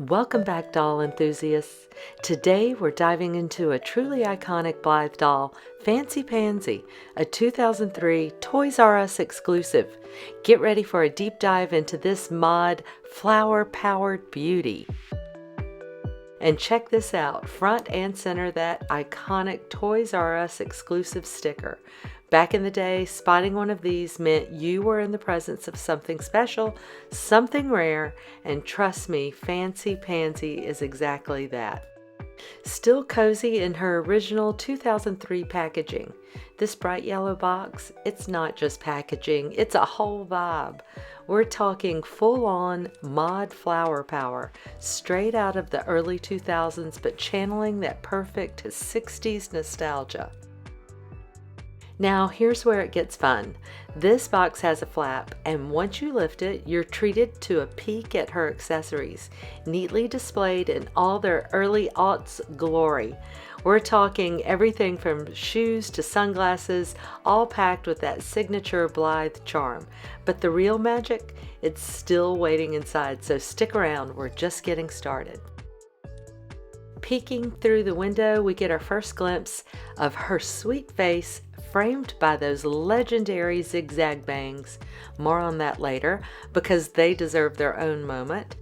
Welcome back, doll enthusiasts. Today we're diving into a truly iconic Blythe doll, Fancy Pansy, a 2003 Toys R Us exclusive. Get ready for a deep dive into this mod flower-powered beauty. And check this out, front and center that iconic Toys R Us exclusive sticker. Back in the day, spotting one of these meant you were in the presence of something special, something rare, and trust me, Fancy Pansy is exactly that. Still cozy in her original 2003 packaging. This bright yellow box, it's not just packaging, it's a whole vibe. We're talking full-on mod flower power, straight out of the early 2000s, but channeling that perfect 60s nostalgia. Now here's where it gets fun. This box has a flap, and once you lift it, you're treated to a peek at her accessories, neatly displayed in all their early aughts glory. We're talking everything from shoes to sunglasses, all packed with that signature Blythe charm. But the real magic, it's still waiting inside, so stick around, we're just getting started. Peeking through the window, we get our first glimpse of her sweet face, framed by those legendary zig-zag bangs. More on that later, because they deserve their own moment.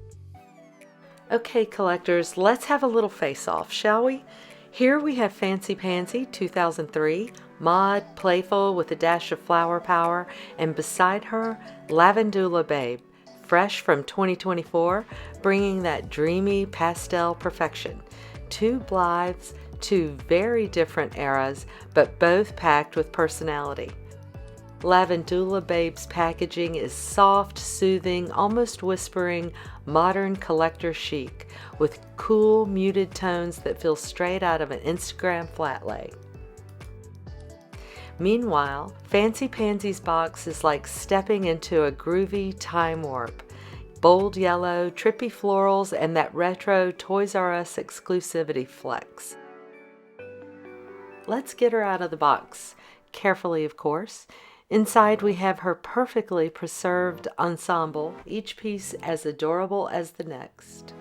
Okay, collectors, let's have a little face-off, shall we? Here we have Fancy Pansy 2003, mod, playful with a dash of flower power, and beside her, Lavandula Babe, fresh from 2024, bringing that dreamy pastel perfection. Two Blythes, two very different eras, but both packed with personality. Lavandula Babe's packaging is soft, soothing, almost whispering, modern collector chic, with cool, muted tones that feel straight out of an Instagram flat lay. Meanwhile, Fancy Pansy's box is like stepping into a groovy time warp. Bold yellow, trippy florals, and that retro Toys R Us exclusivity flex. Let's get her out of the box, carefully of course. Inside we have her perfectly preserved ensemble, each piece as adorable as the next.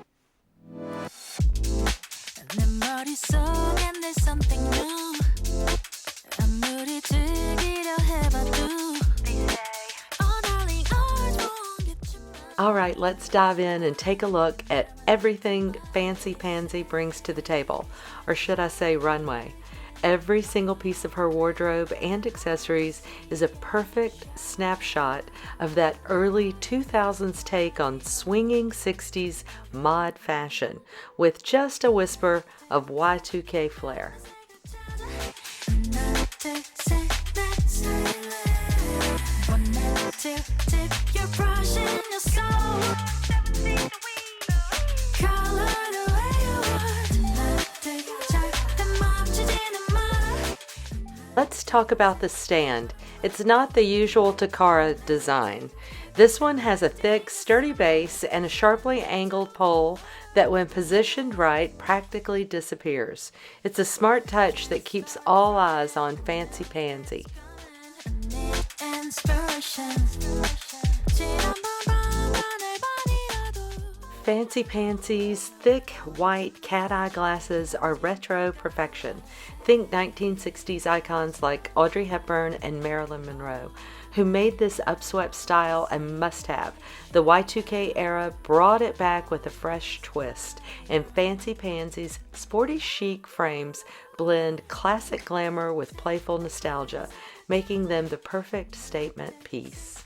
Alright, let's dive in and take a look at everything Fancy Pansy brings to the table, or should I say runway. Every single piece of her wardrobe and accessories is a perfect snapshot of that early 2000s take on swinging 60s mod fashion, with just a whisper of Y2K flair. Let's talk about the stand. It's not the usual Takara design. This one has a thick, sturdy base and a sharply angled pole that when positioned right practically disappears. It's a smart touch that keeps all eyes on Fancy Pansy. Fancy Pansy's thick white cat-eye glasses are retro perfection. Think 1960s icons like Audrey Hepburn and Marilyn Monroe, who made this upswept style a must-have. The Y2K era brought it back with a fresh twist, and Fancy Pansy's sporty chic frames blend classic glamour with playful nostalgia, making them the perfect statement piece.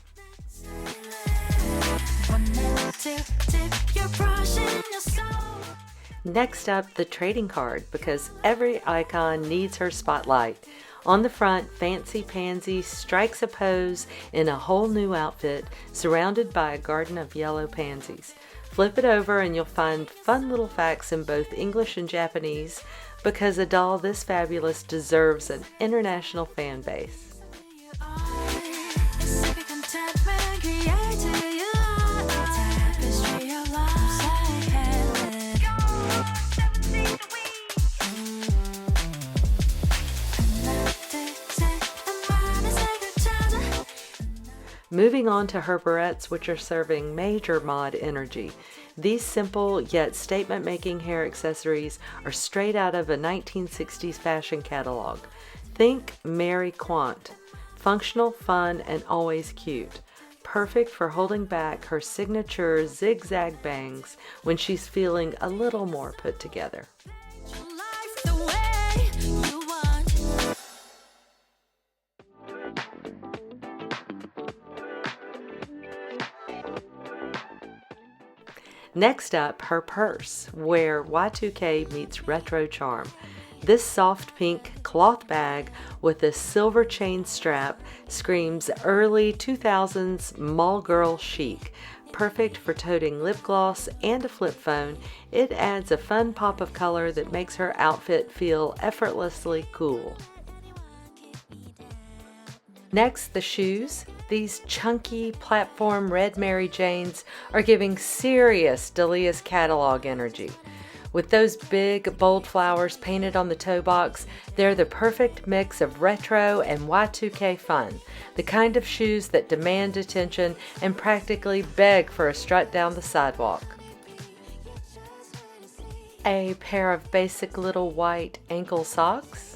Next up, the trading card, because every icon needs her spotlight. On the front, Fancy Pansy strikes a pose in a whole new outfit, surrounded by a garden of yellow pansies. Flip it over and you'll find fun little facts in both English and Japanese, because a doll this fabulous deserves an international fan base. Moving on to her barrettes, which are serving major mod energy. These simple yet statement-making hair accessories are straight out of a 1960s fashion catalog. Think Mary Quant. Functional, fun, and always cute. Perfect for holding back her signature zig-zag bangs when she's feeling a little more put together. Next up, her purse, where Y2K meets retro charm. This soft pink cloth bag with a silver chain strap screams early 2000s mall girl chic. Perfect for toting lip gloss and a flip phone, it adds a fun pop of color that makes her outfit feel effortlessly cool. Next, the shoes. These chunky platform red Mary Janes are giving serious Delia's catalog energy. With those big, bold flowers painted on the toe box, they're the perfect mix of retro and Y2K fun, the kind of shoes that demand attention and practically beg for a strut down the sidewalk. A pair of basic little white ankle socks.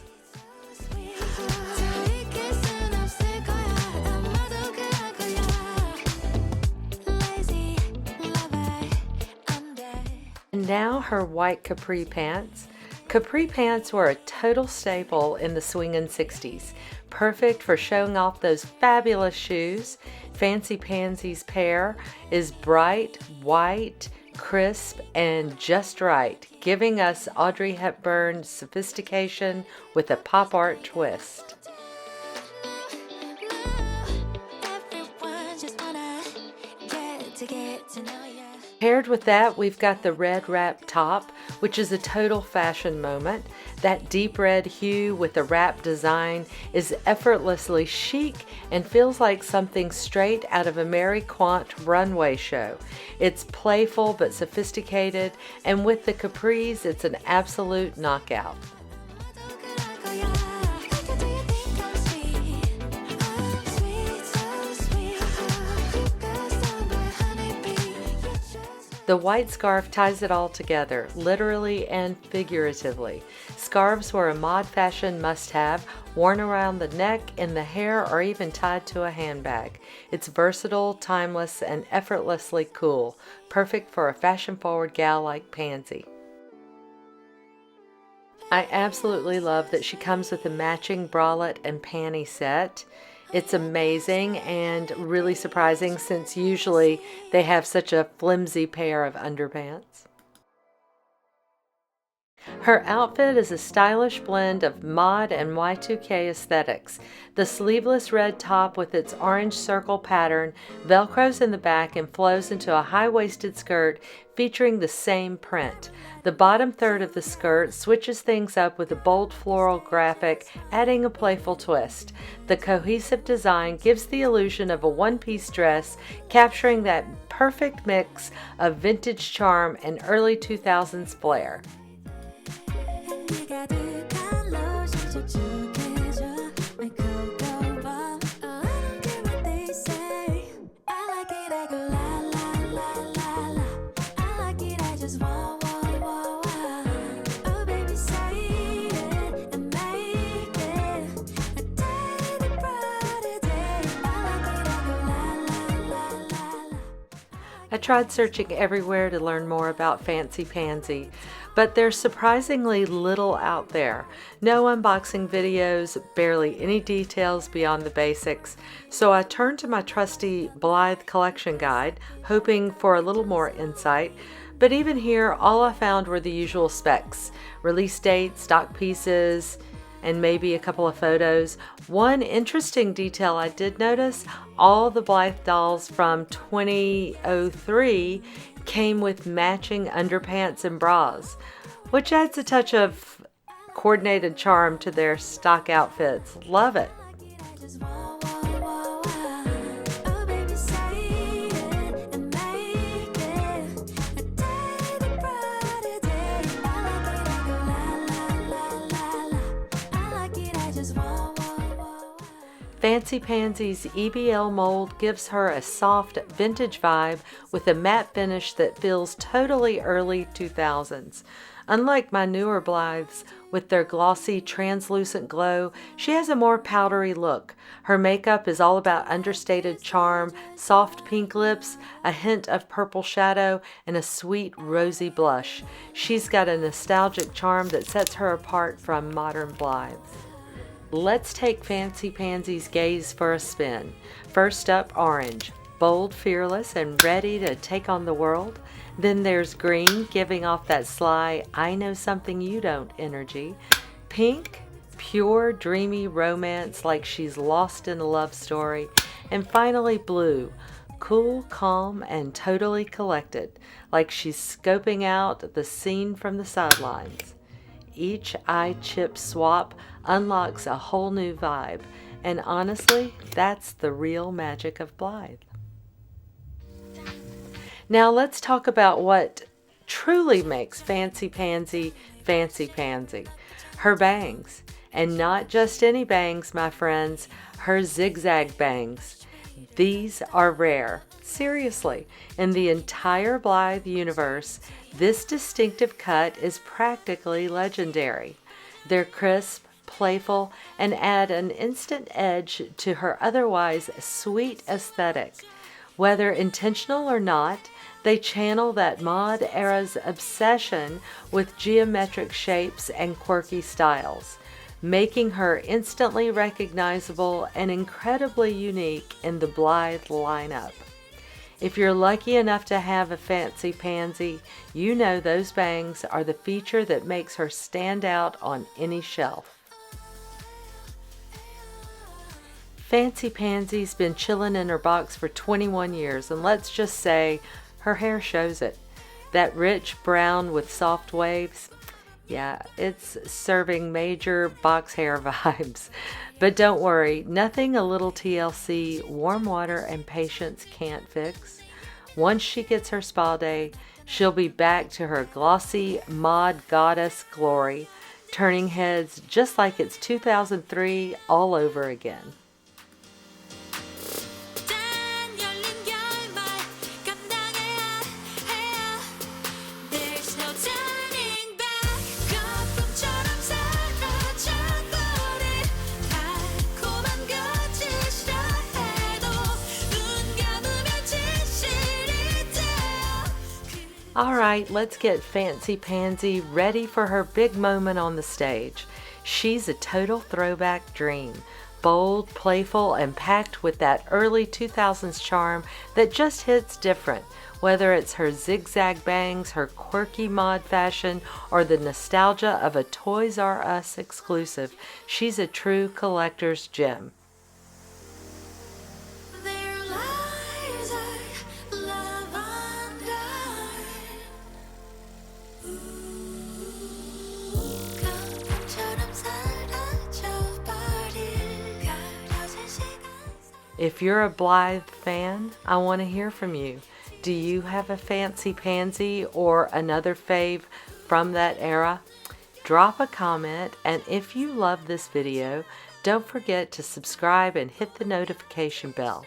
And now her white capri pants. Capri pants were a total staple in the swingin' 60s. Perfect for showing off those fabulous shoes. Fancy Pansy's pair is bright, white, crisp, and just right, giving us Audrey Hepburn's sophistication with a pop art twist. Paired with that, we've got the red wrap top, which is a total fashion moment. That deep red hue with the wrap design is effortlessly chic and feels like something straight out of a Mary Quant runway show. It's playful but sophisticated, and with the capris, it's an absolute knockout. The white scarf ties it all together, literally and figuratively. Scarves were a mod fashion must-have, worn around the neck, in the hair, or even tied to a handbag. It's versatile, timeless, and effortlessly cool, perfect for a fashion-forward gal like Pansy. I absolutely love that she comes with a matching bralette and panty set. It's amazing and really surprising since usually they have such a flimsy pair of underpants. Her outfit is a stylish blend of mod and Y2K aesthetics. The sleeveless red top with its orange circle pattern velcros in the back and flows into a high-waisted skirt featuring the same print. The bottom third of the skirt switches things up with a bold floral graphic, adding a playful twist. The cohesive design gives the illusion of a one-piece dress, capturing that perfect mix of vintage charm and early 2000s flair. I tried searching everywhere to learn more about Fancy Pansy, but there's surprisingly little out there. No unboxing videos, barely any details beyond the basics, so I turned to my trusty Blythe collection guide, hoping for a little more insight. But even here, all I found were the usual specs: release date, stock pieces, and maybe a couple of photos. One interesting detail I did notice, all the Blythe dolls from 2003 came with matching underpants and bras, which adds a touch of coordinated charm to their stock outfits. Love it. Fancy Pansy's EBL mold gives her a soft vintage vibe with a matte finish that feels totally early 2000s. Unlike my newer Blythes with their glossy, translucent glow, she has a more powdery look. Her makeup is all about understated charm, soft pink lips, a hint of purple shadow, and a sweet rosy blush. She's got a nostalgic charm that sets her apart from modern Blythes. Let's take Fancy Pansy's gaze for a spin. First up, orange, bold, fearless, and ready to take on the world. Then there's green, giving off that sly, I know something you don't energy. Pink, pure, dreamy romance like she's lost in a love story. And finally blue, cool, calm, and totally collected, like she's scoping out the scene from the sidelines. Each eye chip swap unlocks a whole new vibe, and honestly, that's the real magic of Blythe. Now let's talk about what truly makes Fancy Pansy Fancy Pansy. Her bangs. And not just any bangs, my friends, her zigzag bangs. These are rare. Seriously, in the entire Blythe universe, this distinctive cut is practically legendary. They're crisp, playful, and add an instant edge to her otherwise sweet aesthetic. Whether intentional or not, they channel that mod era's obsession with geometric shapes and quirky styles, making her instantly recognizable and incredibly unique in the Blythe lineup. If you're lucky enough to have a Fancy Pansy, you know those bangs are the feature that makes her stand out on any shelf. Fancy Pansy's been chilling in her box for 21 years, and let's just say her hair shows it. That rich brown with soft waves, yeah, it's serving major box hair vibes. But don't worry, nothing a little TLC, warm water, and patience can't fix. Once she gets her spa day, she'll be back to her glossy mod goddess glory, turning heads just like it's 2003 all over again. Alright, let's get Fancy Pansy ready for her big moment on the stage. She's a total throwback dream. Bold, playful, and packed with that early 2000s charm that just hits different. Whether it's her zigzag bangs, her quirky mod fashion, or the nostalgia of a Toys R Us exclusive, she's a true collector's gem. If you're a Blythe fan, I want to hear from you. Do you have a Fancy Pansy or another fave from that era? Drop a comment, and if you love this video, don't forget to subscribe and hit the notification bell.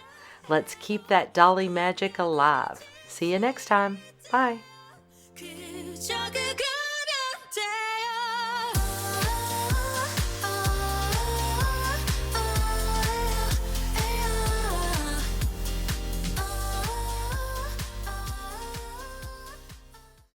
Let's keep that dolly magic alive. See you next time. Bye.